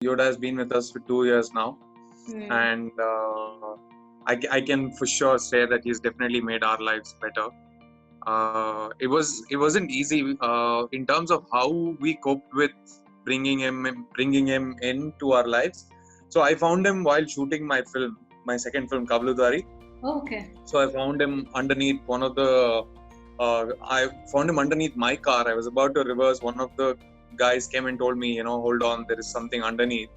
Yoda has been with us for 2 years now, and I can for sure say that he's definitely made our lives better. It wasn't easy in terms of how we coped with bringing him into our lives. So I found him while shooting my second film, Kavludari. Okay. So I found him underneath I found him underneath my car. I was about to reverse. One of the guys came and told me, hold on, there is something underneath.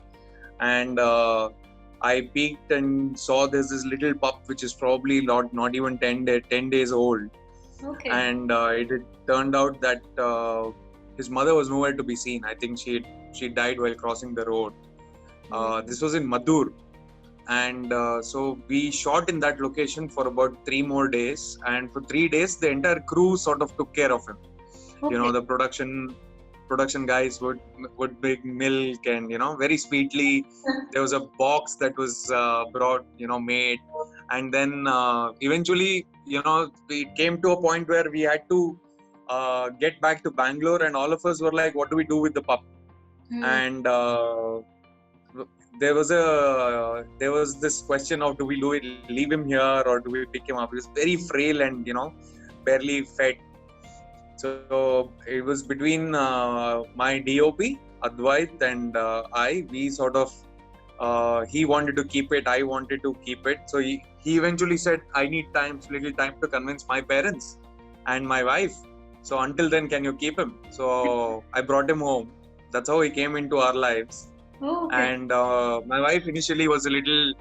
And I peeked and saw there's this little pup which is probably not even 10 days old. Okay. And it turned out that his mother was nowhere to be seen. I think she died while crossing the road. This was in Madhur. And so we shot in that location for about 3 more days, and for 3 days the entire crew sort of took care of him. Okay. The production guys would bring milk, and very sweetly there was a box that was brought, made, and then eventually it came to a point where we had to get back to Bangalore, and all of us were like, what do we do with the pup? And there was this question of, do we leave him here or do we pick him up? He was very frail and barely fed. So it was between my DOP Advait and we sort of he wanted to keep it, I wanted to keep it. So he eventually said, I need little time to convince my parents and my wife. So until then, can you keep him? So I brought him home. That's how he came into our lives. Okay. And my wife initially was a little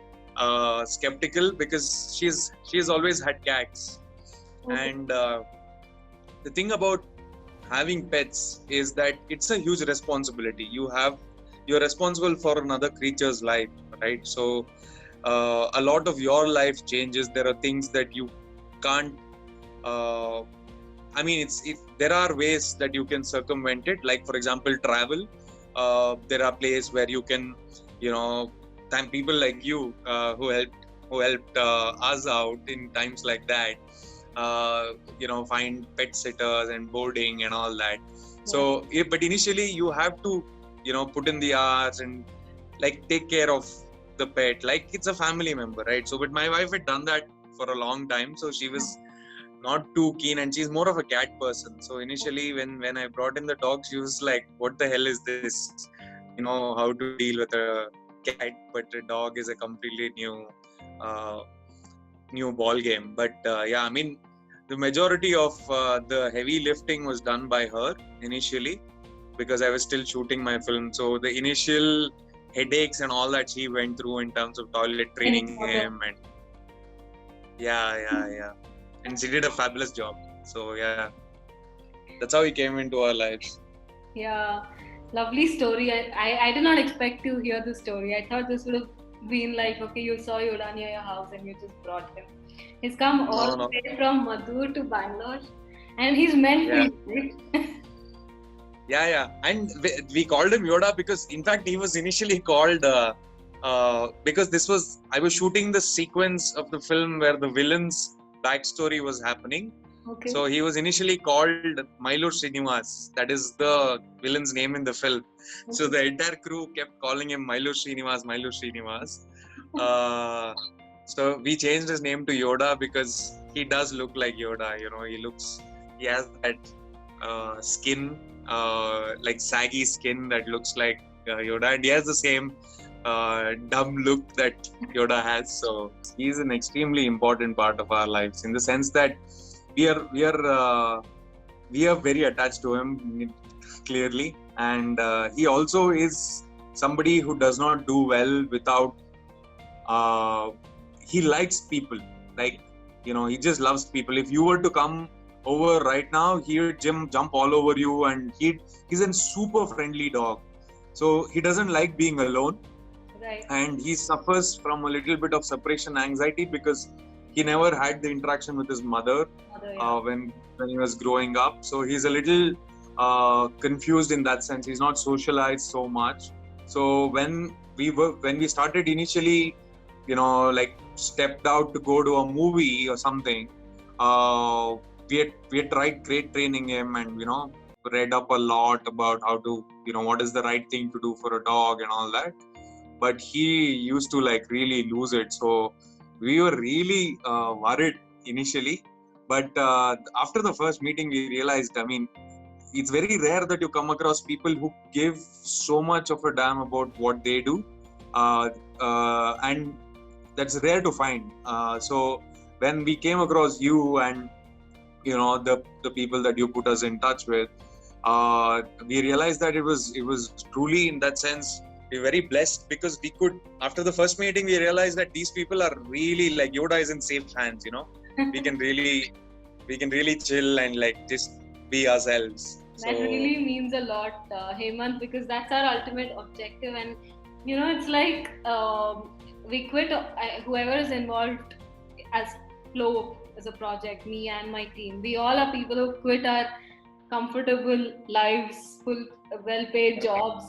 skeptical because she's always had cats. Okay. And the thing about having pets is that it's a huge responsibility. You're responsible for another creature's life, right? So a lot of your life changes. There are things that you can't there are ways that you can circumvent it, like for example travel. There are places where you can thank people like you who helped us out in times like that. Find pet sitters and boarding and all that. So but initially you have to put in the hours and like take care of the pet like it's a family member, right? So but my wife had done that for a long time, so she was not too keen, and she's more of a cat person. So initially when I brought in the dog, she was like, what the hell is this? How to deal with a cat, but a dog is a completely new ball game. But the majority of the heavy lifting was done by her initially, because I was still shooting my film. So the initial headaches and all that she went through in terms of toilet training him, and yeah. And she did a fabulous job. So yeah, that's how he came into our lives. Yeah, lovely story. I did not expect to hear this story. I thought this would have been like, okay, you saw Yoda near your house and you just brought him. He's come all the way from Madhur to Bangalore, and he's meant for you, right? Yeah. And we called him Yoda because, in fact, he was initially called because I was shooting the sequence of the film where the villain's backstory was happening. Okay. So he was initially called Mailur Srinivas. That is the villain's name in the film. Okay. So the entire crew kept calling him Mailur Srinivas. So we changed his name to Yoda because he does look like Yoda. He has that skin, like saggy skin that looks like Yoda, and he has the same dumb look that Yoda has. So he's an extremely important part of our lives, in the sense that we are very attached to him, clearly, and he also is somebody who does not do well without he likes people. Like, he just loves people. If you were to come over right now, he would jump all over you, and he's a super friendly dog. So he doesn't like being alone. Right. And he suffers from a little bit of separation anxiety because he never had the interaction with his mother when he was growing up. So he's a little confused in that sense. He's not socialized so much. So when we started initially, like stepped out to go to a movie or something, we had tried great training him, and read up a lot about how to, what is the right thing to do for a dog and all that. But he used to like really lose it. So we were really worried initially. But after the first meeting, we realized, I mean, it's very rare that you come across people who give so much of a damn about what they do. And that's rare to find. So when we came across you and the people that you put us in touch with, we realized that it was truly, in that sense, we're very blessed, because we could, after the first meeting, we realized that these people are really like, Yoda is in safe hands. We can really chill and like just be ourselves. That really means a lot, Hemant, because that's our ultimate objective. And it's like we quit. Whoever is involved as Flow as a project, me and my team, we all are people who quit our comfortable lives, full well-paid jobs,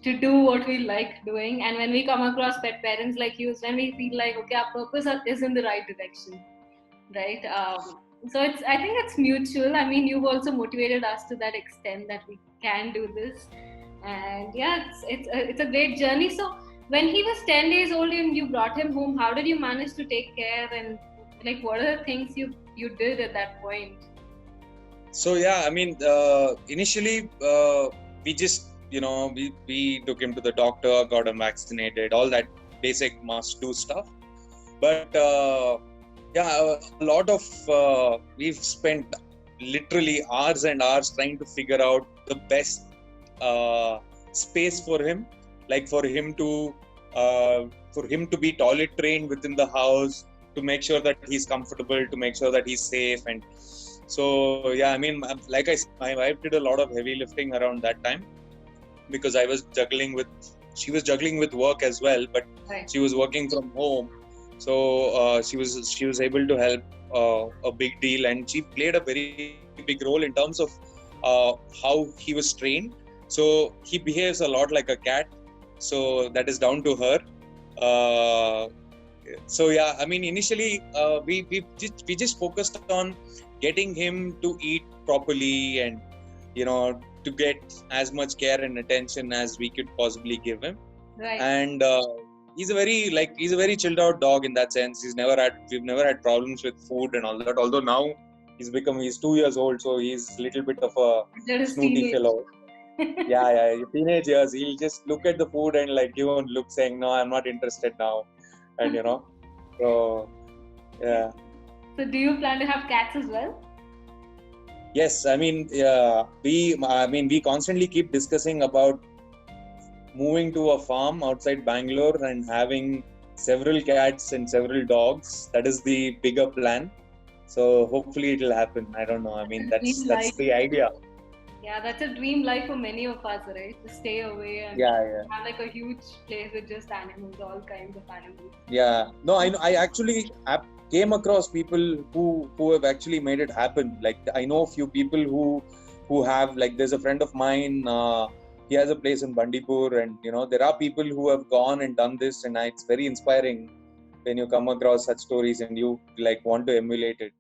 to do what we like doing. And when we come across pet parents like you, when we feel like, okay, our purpose is in the right direction, right? So I think it's mutual. I mean, you've also motivated us to that extent that we can do this. And yeah, it's a great journey. So when he was 10 days old and you brought him home, how did you manage to take care, and like what are the things you did at that point? So yeah, I mean, initially we just we took him to the doctor, got him vaccinated, all that basic must-do stuff. But yeah, a lot of we've spent literally hours and hours trying to figure out the best space for him, like for him to be toilet trained within the house, to make sure that he's comfortable, to make sure that he's safe. And so yeah, I mean, like I said, my wife did a lot of heavy lifting around that time, because she was juggling with work as well, but right. She was working from home. So she was able to help a big deal, and she played a very big role in terms of how he was trained. So he behaves a lot like a cat. So that is down to her. So yeah, I mean, initially we just focused on getting him to eat properly, and to get as much care and attention as we could possibly give him. Right. And he's a very chilled out dog in that sense. We've never had problems with food and all that. Although now he's 2 years old, so he's a little bit of a snooty fellow. Yeah, teenage years. He'll just look at the food and like give a look saying, "No, I'm not interested now," and so yeah. So do you plan to have cats as well? Yes, I mean, we constantly keep discussing about moving to a farm outside Bangalore and having several cats and several dogs. That is the bigger plan. So hopefully it will happen. I don't know. I mean, that's the idea. Yeah, that's a dream life for many of us, right? To stay away and have like a huge place with just animals, all kinds of animals. Yeah. No, I actually came across people who have actually made it happen. Like I know a few people who have, like, there's a friend of mine, he has a place in Bandipur, and there are people who have gone and done this, and it's very inspiring when you come across such stories and you like want to emulate it.